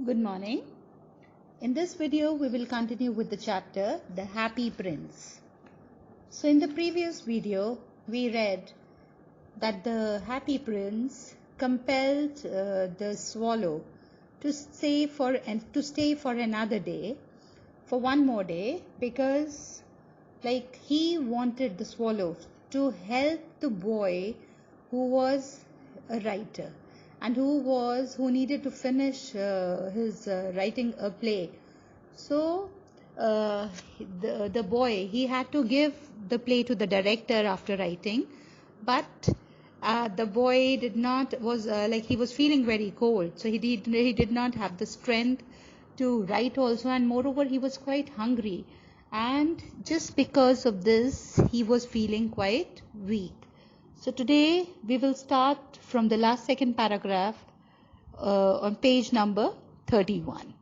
Good morning. In this video, we will continue with the chapter, The Happy Prince. So in the previous video, we read that the Happy Prince compelled the swallow to stay for another day, for one more day, because he wanted the swallow to help the boy who was a writer and who needed to finish his writing a play. So the boy, he had to give the play to the director after writing, but the boy did not he was feeling very cold, so he did not have the strength to write also, and moreover he was quite hungry, and just because of this he was feeling quite weak. So today we will start from the last second paragraph on page number 31.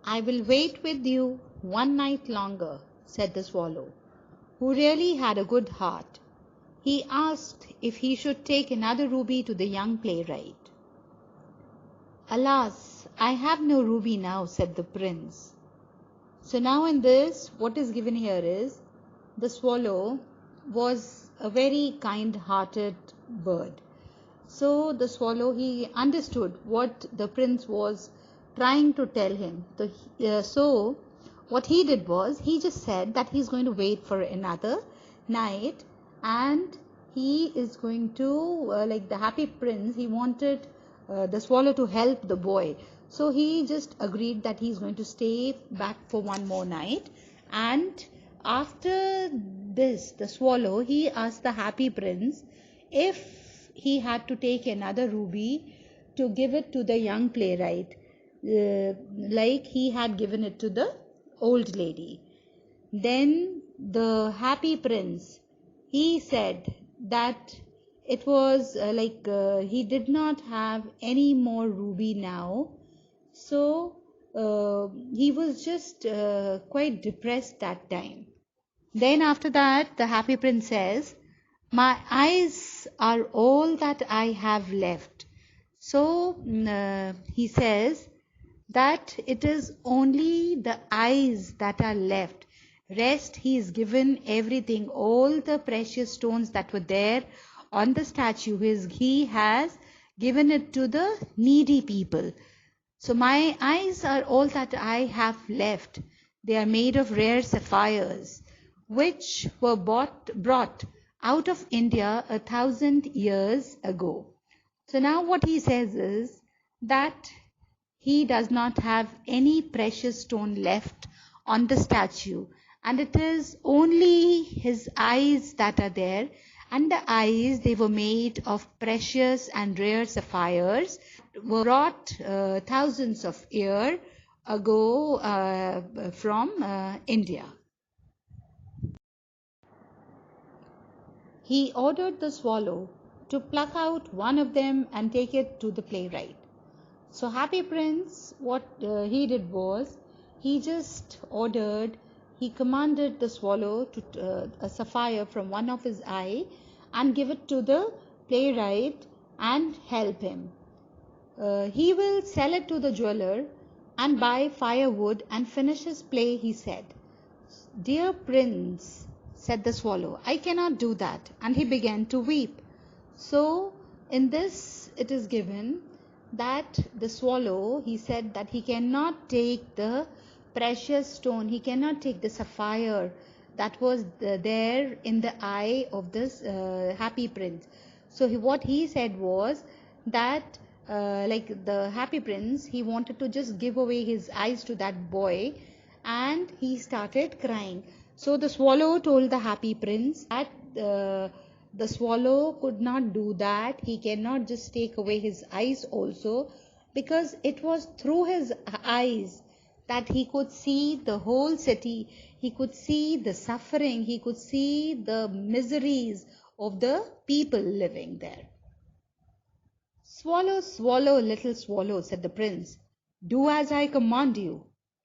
"I will wait with you one night longer," said the swallow, who really had a good heart. He asked if he should take another ruby to the young playwright. "Alas, I have no ruby now," said the prince. So now in this, what is given here is, the swallow was a very kind-hearted bird. So the swallow, he understood what the prince was trying to tell him. So what he did was, he just said that he's going to wait for another night, and he is going to, the happy prince, he wanted the swallow to help the boy. So he just agreed that he's going to stay back for one more night. And after this, the swallow, he asked the happy prince if he had to take another ruby to give it to the young playwright, like he had given it to the old lady. Then the happy prince, he said that it was he did not have any more ruby now. So he was just quite depressed that time. Then after that, the happy prince says, "My eyes are all that I have left." So he says that it is only the eyes that are left. Rest, he is given everything, all the precious stones that were there on the statue, he has given it to the needy people. So my eyes are all that I have left. They are made of rare sapphires, which were brought out of India 1,000 years ago. So now what he says is that he does not have any precious stone left on the statue, and it is only his eyes that are there, and the eyes, they were made of precious and rare sapphires, were brought thousands of years ago from India. He ordered the swallow to pluck out one of them and take it to the playwright. So happy prince, what he did was, he just commanded the swallow to a sapphire from one of his eye and give it to the playwright and help him. He will sell it to the jeweler and buy firewood and finish his play, he said. "Dear prince," said the swallow, "I cannot do that." And he began to weep. So in this, it is given that the swallow, he said that he cannot take the precious stone, he cannot take the sapphire that was there in the eye of this happy prince. So what he said was that the happy prince, he wanted to just give away his eyes to that boy, and he started crying. So the swallow told the happy prince that the swallow could not do that. He cannot just take away his eyes also, because it was through his eyes that he could see the whole city. He could see the suffering. He could see the miseries of the people living there. "Swallow, swallow, little swallow," said the prince, "do as I command you."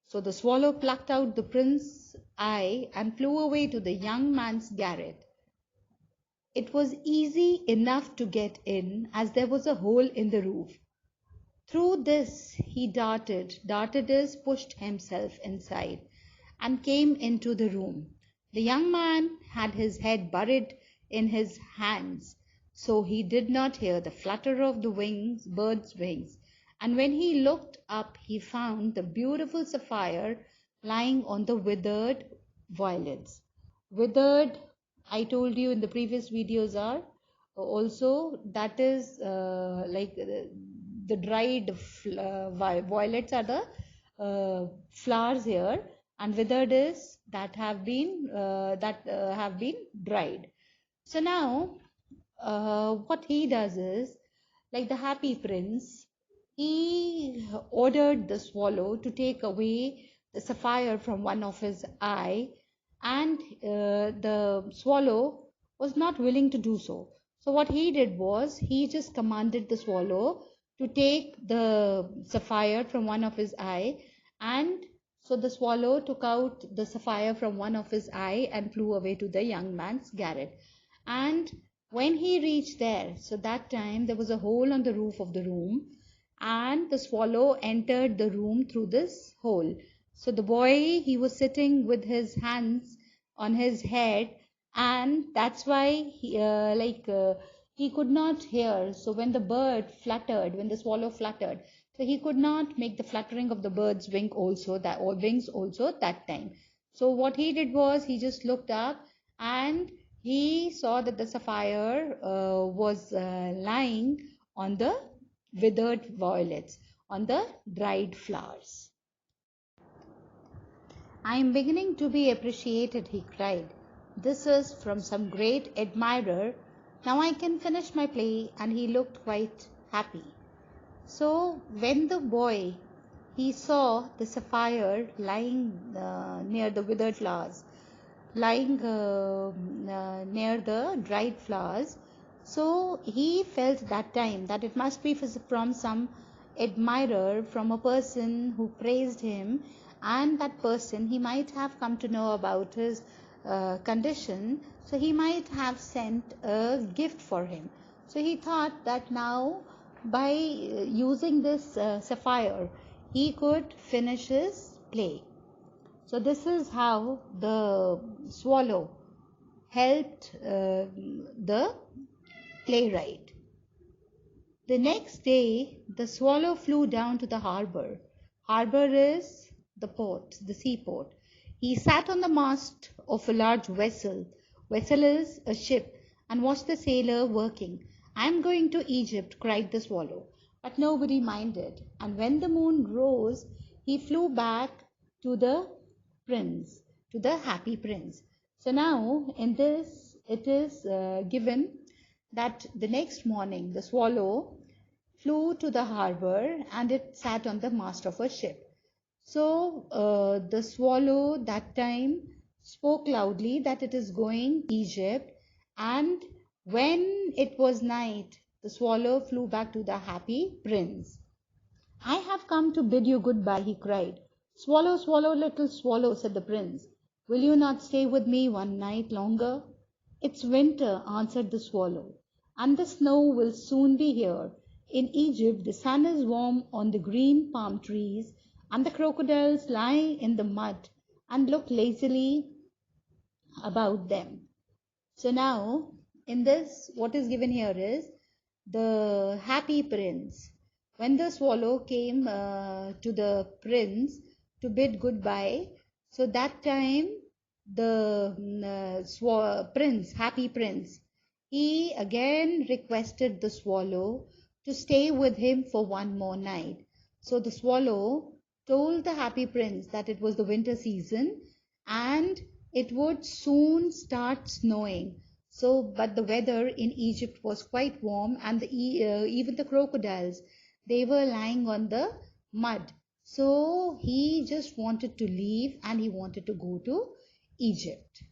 So the swallow plucked out the prince's eye and flew away to the young man's garret. It was easy enough to get in, as there was a hole in the roof. Through this he darted is pushed himself inside, and came into the room. The young man had his head buried in his hands, so he did not hear the flutter of the bird's wings, and when he looked up he found the beautiful sapphire lying on the withered violets. Withered, I told you in the previous videos, are also that is the dried violets are the flowers here, and withered is that have been dried. So now what he does is, like the happy prince, he ordered the swallow to take away the sapphire from one of his eye, and the swallow was not willing to do so. So what he did was, he just commanded the swallow to take the sapphire from one of his eye, and so the swallow took out the sapphire from one of his eye and flew away to the young man's garret. And when he reached there, so that time there was a hole on the roof of the room, and the swallow entered the room through this hole. So the boy, he was sitting with his hands on his head, and that's why he could not hear. So when the bird fluttered, when the swallow fluttered, so he could not make the fluttering of the bird's wings also that time. So what he did was, he just looked up, and he saw that the sapphire was lying on the withered violets, on the dried flowers. "I am beginning to be appreciated," he cried. "This is from some great admirer. Now I can finish my play," and he looked quite happy. So when the boy, he saw the sapphire lying near the withered flowers, lying near the dried flowers, so he felt that time that it must be from some admirer, from a person who praised him, and that person, he might have come to know about his condition, so he might have sent a gift for him. So he thought that now, by using this sapphire, he could finish his play. So this is how the swallow helped the playwright. The next day, the swallow flew down to the harbor. Harbor is the port, the seaport. He sat on the mast of a large vessel. Vessel is a ship, and watched the sailor working. "I am going to Egypt," cried the swallow. But nobody minded, and when the moon rose, he flew back to the prince, to the happy prince. So now in this, it is given that the next morning the swallow flew to the harbor, and it sat on the mast of a ship. So the swallow that time spoke loudly that it is going to Egypt, and when it was night, the swallow flew back to the happy prince. "I have come to bid you good-bye," he cried. "Swallow, swallow, little swallow," said the prince, "will you not stay with me one night longer?" "It's winter," answered the swallow, "and the snow will soon be here. In Egypt the sun is warm on the green palm trees, and the crocodiles lie in the mud and look lazily about them." So now in this, what is given here is the happy prince. When the swallow came to the prince to bid goodbye, so that time the happy prince, he again requested the swallow to stay with him for one more night. So the swallow told the happy prince that it was the winter season, and it would soon start snowing. So, but the weather in Egypt was quite warm, and even the crocodiles, they were lying on the mud. So he just wanted to leave, and he wanted to go to Egypt.